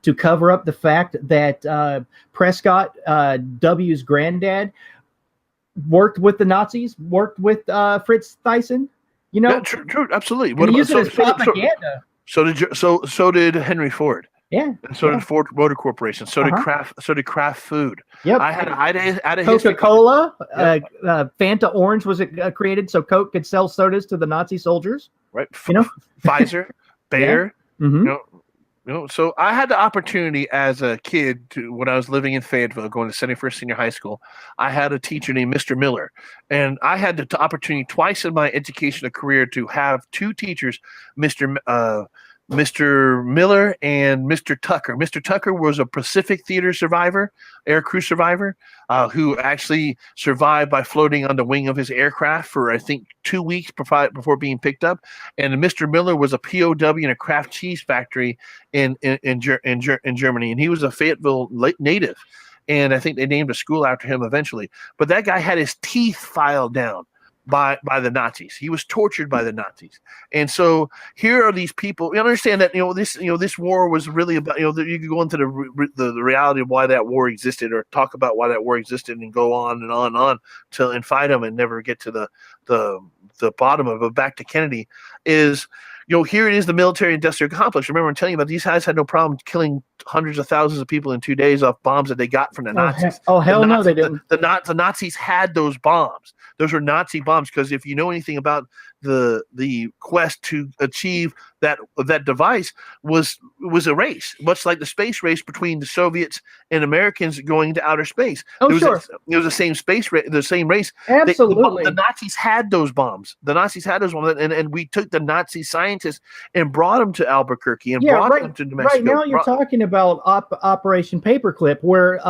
to cover up the fact that Prescott W's granddad worked with the Nazis, worked with Fritz Thyssen. You know, yeah, true, absolutely. What about, it as propaganda. So did Henry Ford. Yeah. And so did Ford Motor Corporation. So did Kraft Food. Yep. I had a Coca-Cola. Fanta Orange was created so Coke could sell sodas to the Nazi soldiers. Right. Pfizer, Bayer. Yeah. Mm-hmm. So I had the opportunity as a kid when I was living in Fayetteville, going to 71st Senior High School. I had a teacher named Mr. Miller, and I had the opportunity twice in my educational career to have two teachers, Mr. Miller and Mr. Tucker. Mr. Tucker was a Pacific Theater survivor, air crew survivor, who actually survived by floating on the wing of his aircraft for, I think, 2 weeks before being picked up. And Mr. Miller was a POW in a Kraft cheese factory in Germany, and he was a Fayetteville native. And I think they named a school after him eventually. But that guy had his teeth filed down by the Nazis. He was tortured by the Nazis. And so here are these people. You understand that this war was really about, you could go into the reality of why that war existed, or talk about why that war existed, and go on and on and on and fight them and never get to the bottom of it. But back to Kennedy is, here it is, the military industrial complex. Remember, I'm telling you about, these guys had no problem killing hundreds of thousands of people in 2 days off bombs that they got from the Nazis. Hell no, they didn't. The Nazis had those bombs. Those were Nazi bombs, because if you know anything about the quest to achieve that device was a race, much like the space race between the Soviets and Americans going into outer space. Oh, it was the same the same race. Absolutely. The Nazis had those bombs. And we took the Nazi scientists and brought them to Albuquerque and brought them to New Mexico. Right now you're talking about Operation Paperclip, where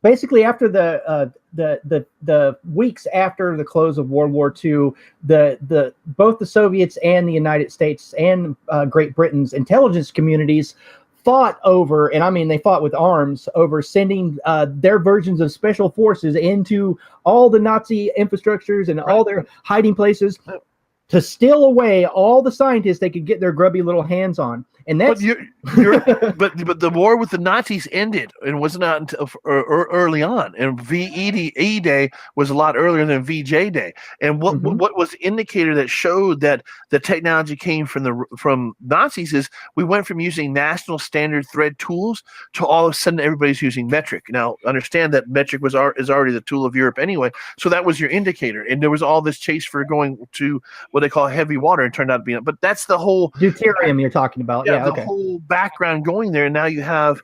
basically after the weeks after the close of World War II, both the Soviets and the United States and Great Britain's intelligence communities fought over, and I mean they fought with arms, over sending their versions of special forces into all the Nazi infrastructures and all their hiding places to steal away all the scientists they could get their grubby little hands on. And that's but the war with the Nazis ended, and was not until early on. And VE Day was a lot earlier than VJ Day. And what was the indicator that showed that the technology came from Nazis is we went from using national standard thread tools to all of a sudden everybody's using metric. Now understand that metric is already the tool of Europe anyway. So that was your indicator, and there was all this chase for going to what they call heavy water, and turned out to be. But that's the whole deuterium you're talking about. The whole background going there. And now you have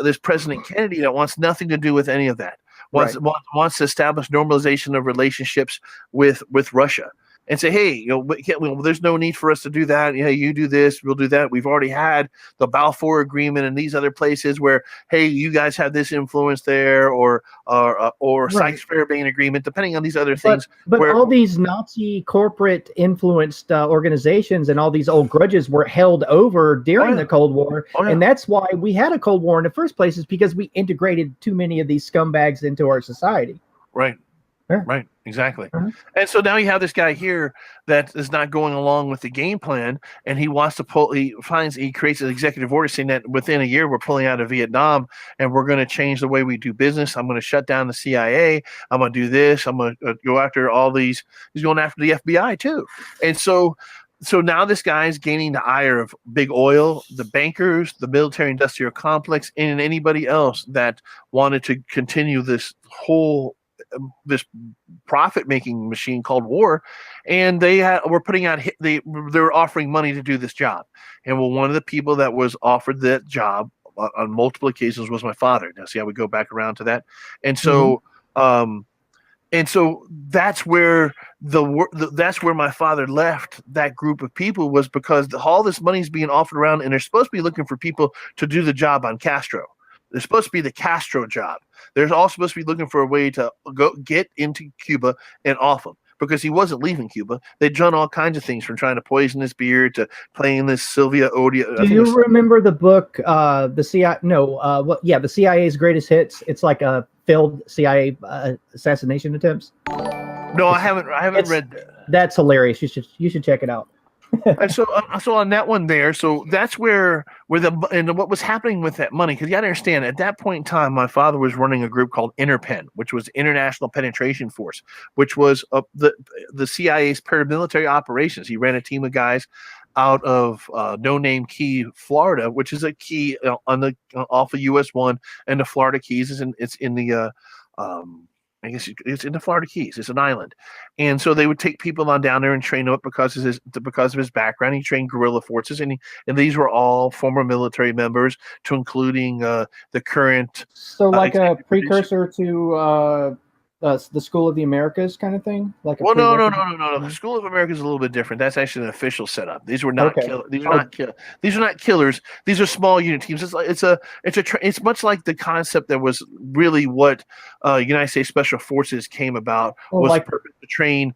this President Kennedy that wants nothing to do with any of that. Wants to establish normalization of relationships with Russia, and say, hey, there's no need for us to do that. Hey, you do this, we'll do that. We've already had the Balfour Agreement and these other places where, hey, you guys have this influence there, or Sykes-Fairbairn Agreement, depending on these other things. But all these Nazi corporate influenced organizations and all these old grudges were held over during the Cold War, and that's why we had a Cold War in the first place, is because we integrated too many of these scumbags into our society. Right. Right, exactly. And so now you have this guy here that is not going along with the game plan, and he wants to he creates an executive order saying that within a year we're pulling out of Vietnam and we're going to change the way we do business. I'm going to shut down the CIA. I'm going to do this. I'm going to go after all these. He's going after the FBI too. And so now this guy is gaining the ire of big oil, the bankers, the military-industrial complex, and anybody else that wanted to continue this profit-making machine called war. And they were putting out, they were offering money to do this job. And one of the people that was offered that job on multiple occasions was my father. Now see how we go back around to that. And so that's where that's where my father left that group of people, was because all this money is being offered around, and they're supposed to be looking for people to do the job on Castro. They're supposed to be the Castro job. They're all supposed to be looking for a way to go get into Cuba and off him, because he wasn't leaving Cuba. They'd done all kinds of things, from trying to poison his beer to playing this Sylvia Odia. Do you remember the book, the CIA? No, the CIA's Greatest Hits. It's like a failed CIA assassination attempts. No, I haven't read that. That's hilarious. You should check it out. And so on that one there, so that's where the and what was happening with that money, because you got to understand, at that point in time, my father was running a group called Interpen, which was International Penetration Force, which was the CIA's paramilitary operations. He ran a team of guys out of No Name Key, Florida, which is a key on the off of US 1, and the Florida Keys it's in the I guess it's in the Florida Keys. It's an island, and so they would take people on down there and train them up because of his background. He trained guerrilla forces, and these were all former military members, to including the current. So like a precursor to the School of the Americas kind of thing, like a Well, no. prerequisite? The School of America is a little bit different. That's actually an official setup. These were not Okay. These are not killers. These are small unit teams. It's much like the concept that was really what United States Special Forces came about, Well, was like the purpose to train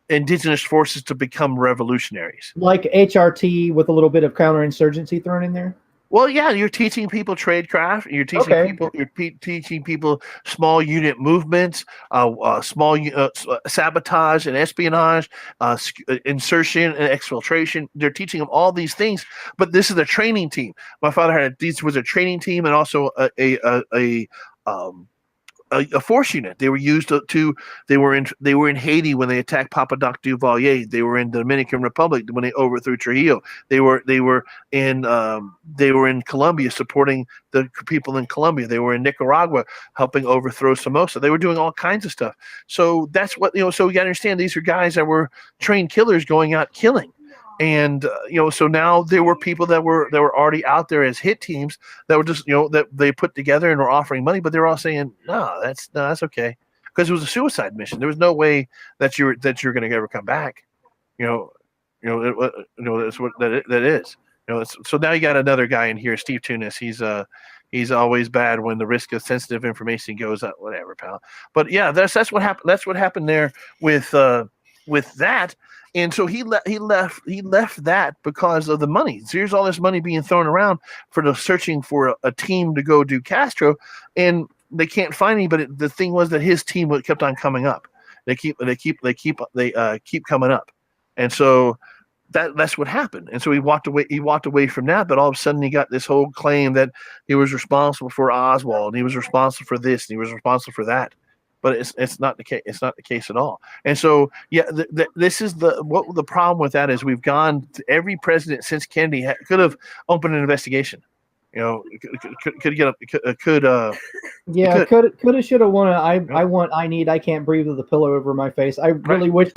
indigenous forces to become revolutionaries. like HRT with a little bit of counterinsurgency thrown in there. Well, yeah, you're teaching people tradecraft. Okay. Teaching people small unit movements, small sabotage and espionage, insertion and exfiltration. They're teaching them all these things. But this is a training team. My father this was a training team, and also a force unit. They were used they were in Haiti when they attacked Papa Doc Duvalier. They were in the Dominican Republic when they overthrew Trujillo. They were in Colombia supporting the people in Colombia. They were in Nicaragua helping overthrow Somoza. They were doing all kinds of stuff. So that's what, so you gotta understand, these are guys that were trained killers going out killing. And so now there were people that were already out there as hit teams that were just that they put together and were offering money, but they're all saying no, that's okay, because it was a suicide mission. There was no way that you're going to ever come back. That's what that is. So now you got another guy in here, Steve Tunis. He's always bad when the risk of sensitive information goes up. Whatever, pal. But yeah, that's what happened. That's what happened there with that. And so he left that because of the money. So here's all this money being thrown around for the searching for a team to go do Castro, and they can't find any. But the thing was that his team kept on coming up. They keep coming up, and so that's what happened. And so he walked away. He walked away from that. But all of a sudden, he got this whole claim that he was responsible for Oswald, and he was responsible for this, and he was responsible for that. But it's not the case. It's not the case at all. And so, yeah, this is what the problem with that is. We've gone to every president since Kennedy could have opened an investigation. Could get Coulda, shoulda, woulda. I can't breathe with a pillow over my face. I really wish.